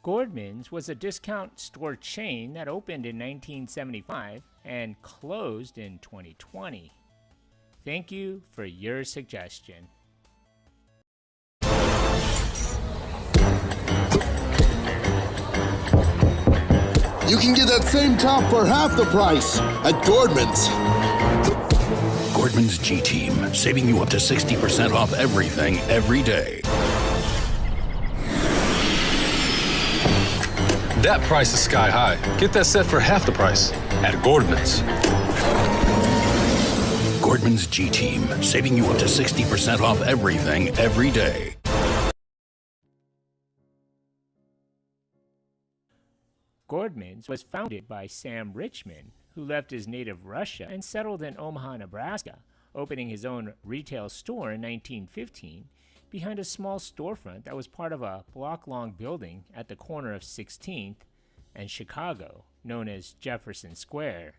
Gordmans was a discount store chain that opened in 1975 and closed in 2020. Thank you for your suggestion. You can get that same top for half the price at Gordmans. Gordman's G-Team, saving you up to 60% off everything every day. That price is sky high. Get that set for half the price at Gordmans. Gordman's G-Team, saving you up to 60% off everything every day. Gordmans was founded by Sam Richman, who left his native Russia and settled in Omaha, Nebraska, opening his own retail store in 1915 behind a small storefront that was part of a block-long building at the corner of 16th and Chicago, known as Jefferson Square.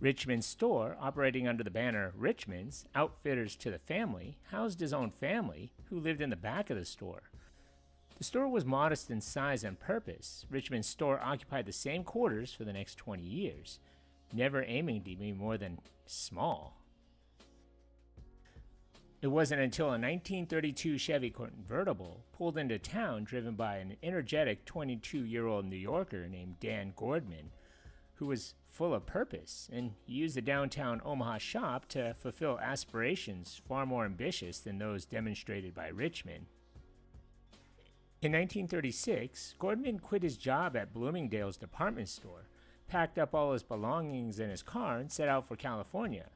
Richman's store, operating under the banner Richman's, Outfitters to the Family, housed his own family, who lived in the back of the store. The store was modest in size and purpose. Richman's store occupied the same quarters for the next 20 years, never aiming to be more than small. It wasn't until a 1932 Chevy convertible pulled into town driven by an energetic 22-year-old New Yorker named Dan Gordman, who was full of purpose, and used the downtown Omaha shop to fulfill aspirations far more ambitious than those demonstrated by Richman. In 1936, Gordman quit his job at Bloomingdale's department store, packed up all his belongings in his car, and set out for California.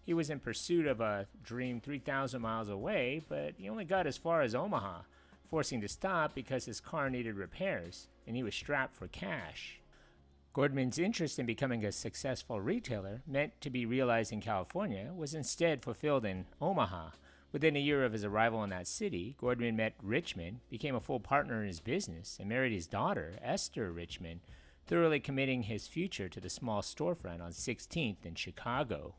He was in pursuit of a dream 3,000 miles away, but he only got as far as Omaha, forcing to stop because his car needed repairs, and he was strapped for cash. Gordman's interest in becoming a successful retailer, meant to be realized in California, was instead fulfilled in Omaha. Within a year of his arrival in that city, Gordman met Richman, became a full partner in his business, and married his daughter, Esther Richman, thoroughly committing his future to the small storefront on 16th in Chicago.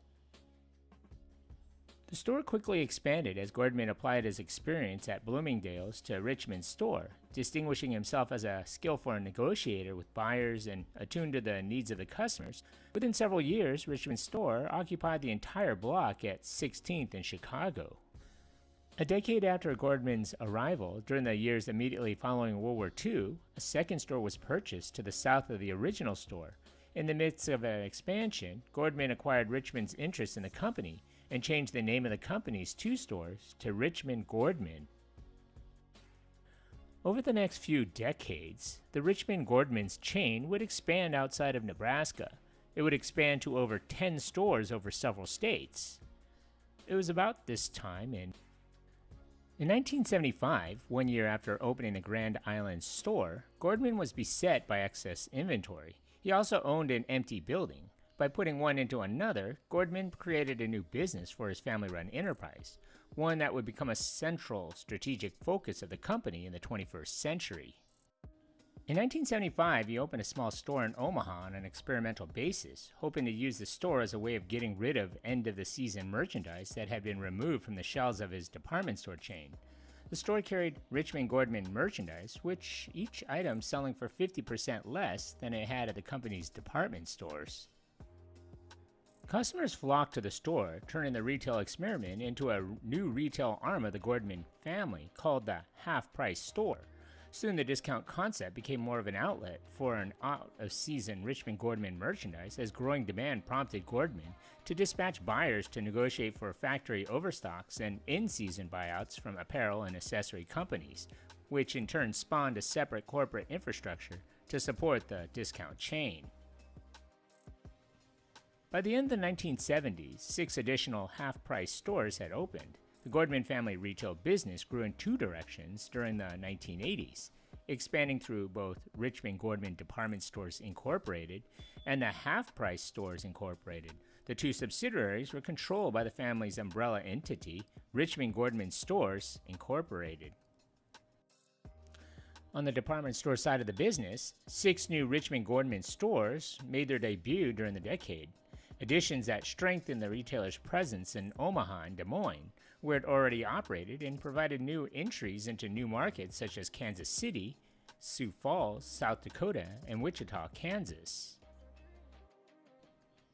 The store quickly expanded as Gordman applied his experience at Bloomingdale's to Richman's store, distinguishing himself as a skillful negotiator with buyers and attuned to the needs of the customers. Within several years, Richman's store occupied the entire block at 16th in Chicago. A decade after Gordman's arrival, during the years immediately following World War II, a second store was purchased to the south of the original store. In the midst of an expansion, Gordman acquired Richman's interest in the company and changed the name of the company's two stores to Richman Gordman. Over the next few decades, the Richman Gordman's chain would expand outside of Nebraska. It would expand to over 10 stores over several states. It was about this time in 1975, 1 year after opening the Grand Island store, Gordman was beset by excess inventory. He also owned an empty building. By putting one into another, Gordman created a new business for his family-run enterprise, one that would become a central strategic focus of the company in the 21st century. In 1975, he opened a small store in Omaha on an experimental basis, hoping to use the store as a way of getting rid of end-of-the-season merchandise that had been removed from the shelves of his department store chain. The store carried Richman Gordman merchandise, which each item selling for 50% less than it had at the company's department stores. Customers flocked to the store, turning the retail experiment into a new retail arm of the Gordman family called the half-price store. Soon the discount concept became more of an outlet for an out-of-season Richman Gordman merchandise, as growing demand prompted Gordman to dispatch buyers to negotiate for factory overstocks and in-season buyouts from apparel and accessory companies, which in turn spawned a separate corporate infrastructure to support the discount chain. By the end of the 1970s, 6 additional half-price stores had opened. The Gordman family retail business grew in 2 directions during the 1980s, expanding through both Richman Gordman Department Stores Incorporated and the Half Price Stores Incorporated. The 2 subsidiaries were controlled by the family's umbrella entity, Richman Gordman Stores Incorporated. On the department store side of the business, 6 new Richman Gordman stores made their debut during the decade. Additions that strengthened the retailer's presence in Omaha and Des Moines, where it already operated, and provided new entries into new markets such as Kansas City, Sioux Falls, South Dakota, and Wichita, Kansas.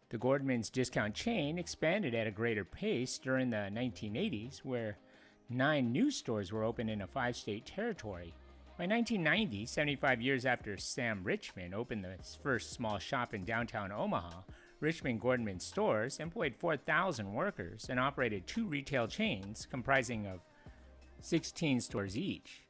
The Gordmans discount chain expanded at a greater pace during the 1980s, where 9 new stores were opened in a 5-state territory. By 1990, 75 years after Sam Richmond opened his first small shop in downtown Omaha, Richmond Gordman stores employed 4,000 workers and operated 2 retail chains comprising of 16 stores each.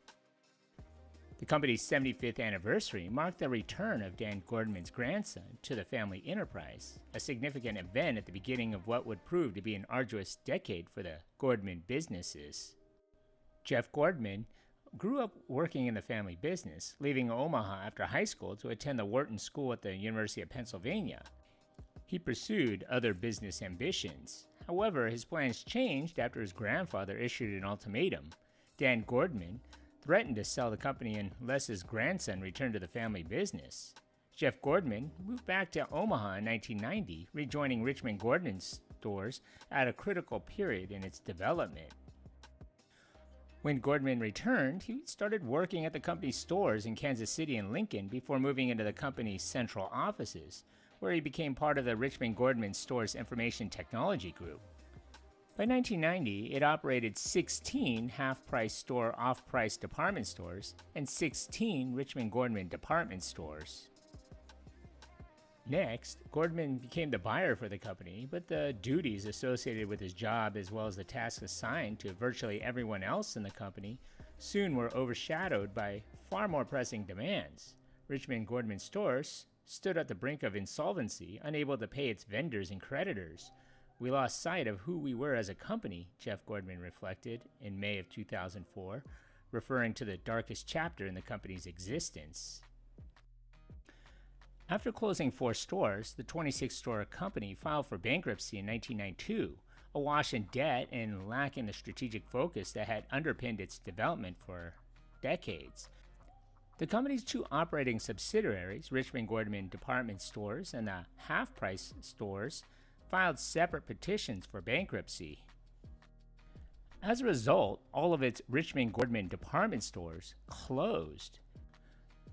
The company's 75th anniversary marked the return of Dan Gordman's grandson to the family enterprise, a significant event at the beginning of what would prove to be an arduous decade for the Gordman businesses. Jeff Gordman grew up working in the family business, leaving Omaha after high school to attend the Wharton School at the University of Pennsylvania. He pursued other business ambitions. However, his plans changed after his grandfather issued an ultimatum. Dan Gordman threatened to sell the company unless his grandson returned to the family business. Jeff Gordman moved back to Omaha in 1990, rejoining Richmond Gordman stores at a critical period in its development. When Gordman returned, he started working at the company's stores in Kansas City and Lincoln before moving into the company's central offices, where he became part of the Richmond Gordman Stores Information Technology Group. By 1990, it operated 16 half-price store off-price department stores and 16 Richmond Gordman department stores. Next, Gordman became the buyer for the company, but the duties associated with his job as well as the tasks assigned to virtually everyone else in the company soon were overshadowed by far more pressing demands. Richmond Gordman stores stood at the brink of insolvency, unable to pay its vendors and creditors. We lost sight of who we were as a company, Jeff Gordman reflected in May of 2004, referring to the darkest chapter in the company's existence. After closing 4 stores, the 26-store company filed for bankruptcy in 1992, awash in debt and lacking the strategic focus that had underpinned its development for decades. The company's 2 operating subsidiaries, Richmond Gordman department stores and the half-price stores, filed separate petitions for bankruptcy. As a result, all of its Richmond Gordman department stores closed.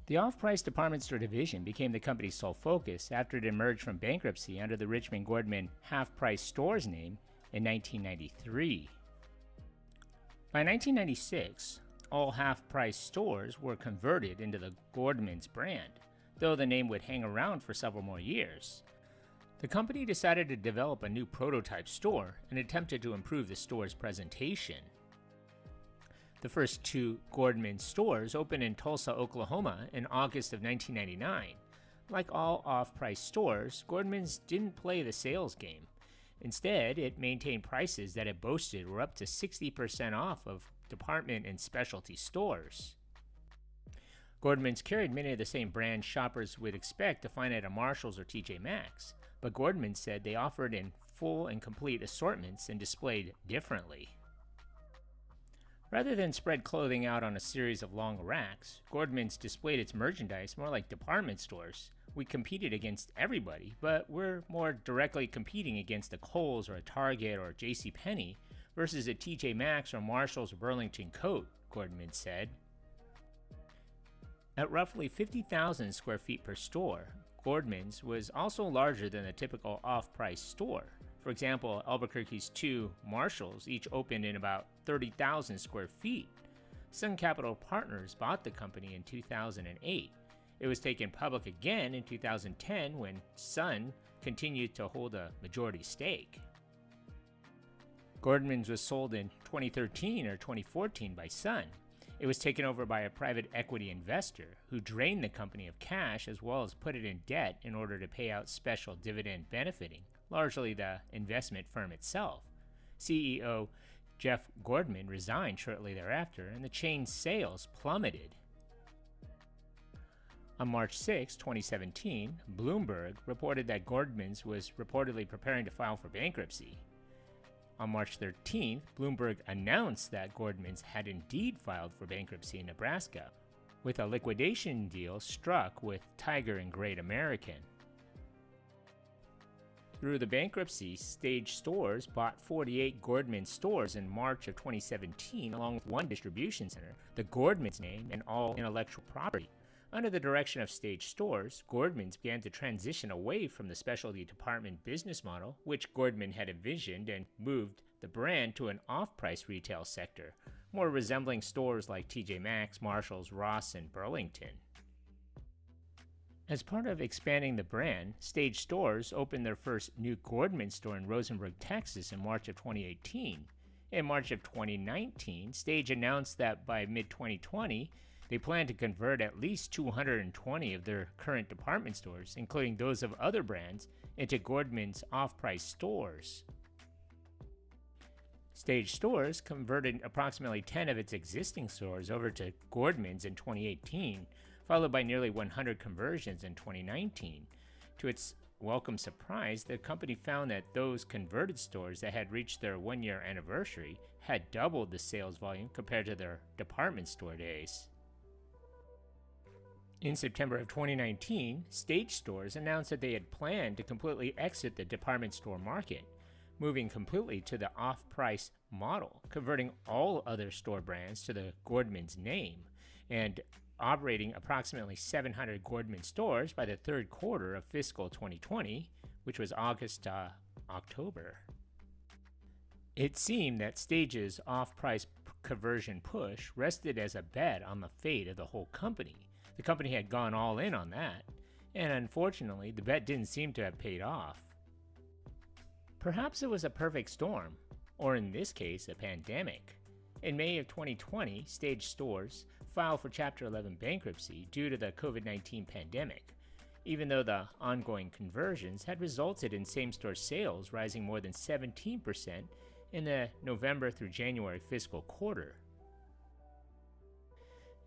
The off-price department store division became the company's sole focus after it emerged from bankruptcy under the Richmond Gordman half-price stores name in 1993. By 1996, all half-price stores were converted into the Gordmans brand, though the name would hang around for several more years. The company decided to develop a new prototype store and attempted to improve the store's presentation. The first 2 Gordman stores opened in Tulsa, Oklahoma in August of 1999. Like all off-price stores, Gordman's didn't play the sales game. Instead, it maintained prices that it boasted were up to 60% off of department and specialty stores. Gordman's carried many of the same brands shoppers would expect to find at a Marshall's or TJ Maxx, but Gordman said they offered in full and complete assortments and displayed differently. Rather than spread clothing out on a series of long racks, Gordman's displayed its merchandise more like department stores. We competed against everybody, but we're more directly competing against a Kohl's or a Target or a JCPenney versus a TJ Maxx or Marshall's or Burlington Coat, Gordman said. At roughly 50,000 square feet per store, Gordman's was also larger than a typical off-price store. For example, Albuquerque's 2 Marshalls each opened in about 30,000 square feet. Sun Capital Partners bought the company in 2008. It was taken public again in 2010 when Sun continued to hold a majority stake. Gordman's was sold in 2013 or 2014 by Sun. It was taken over by a private equity investor who drained the company of cash as well as put it in debt in order to pay out special dividend benefiting, largely the investment firm itself. CEO Jeff Gordman resigned shortly thereafter, and the chain's sales plummeted. On March 6, 2017, Bloomberg reported that Gordman's was reportedly preparing to file for bankruptcy. On March 13th, Bloomberg announced that Gordman's had indeed filed for bankruptcy in Nebraska, with a liquidation deal struck with Tiger and Great American. Through the bankruptcy, Stage Stores bought 48 Gordman stores in March of 2017, along with one distribution center, the Gordmans name, and all intellectual property. Under the direction of Stage Stores, Gordmans began to transition away from the specialty department business model, which Gordman had envisioned, and moved the brand to an off-price retail sector, more resembling stores like TJ Maxx, Marshalls, Ross, and Burlington. As part of expanding the brand, Stage Stores opened their first new Gordman store in Rosenberg, Texas in March of 2018. In March of 2019, Stage announced that by mid-2020, they plan to convert at least 220 of their current department stores, including those of other brands, into Gordman's off-price stores. Stage Stores converted approximately 10 of its existing stores over to Gordman's in 2018, followed by nearly 100 conversions in 2019. To its welcome surprise, the company found that those converted stores that had reached their one-year anniversary had doubled the sales volume compared to their department store days. In September of 2019, Stage Stores announced that they had planned to completely exit the department store market, moving completely to the off-price model, converting all other store brands to the Gordman's name, and operating approximately 700 Gordman stores by the third quarter of fiscal 2020, which was August to October. It seemed that Stage's off-price conversion push rested as a bet on the fate of the whole company. The company had gone all in on that, and unfortunately, the bet didn't seem to have paid off. Perhaps it was a perfect storm, or in this case, a pandemic. In May of 2020, Stage Stores filed for Chapter 11 bankruptcy due to the COVID-19 pandemic, even though the ongoing conversions had resulted in same-store sales rising more than 17% in the November through January fiscal quarter.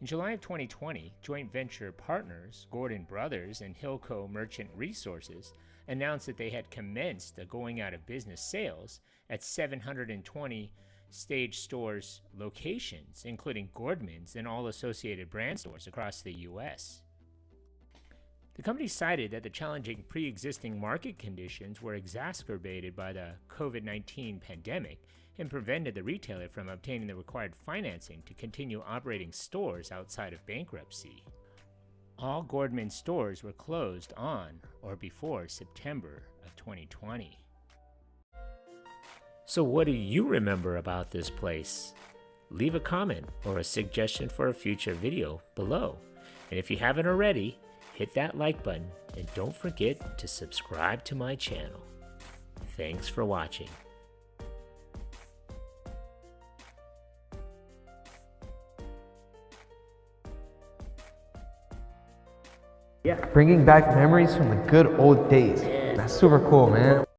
In July of 2020, joint venture partners Gordon Brothers and Hilco Merchant Resources announced that they had commenced a going-out-of-business sales at 720 Stage Stores locations, including Gordman's and all associated brand stores across the U.S. The company cited that the challenging pre-existing market conditions were exacerbated by the COVID-19 pandemic and prevented the retailer from obtaining the required financing to continue operating stores outside of bankruptcy. All Gordman stores were closed on or before September of 2020. So what do you remember about this place? Leave a comment or a suggestion for a future video below. And if you haven't already, hit that like button and don't forget to subscribe to my channel. Thanks for watching. Bringing back memories from the good old days. That's super cool, man.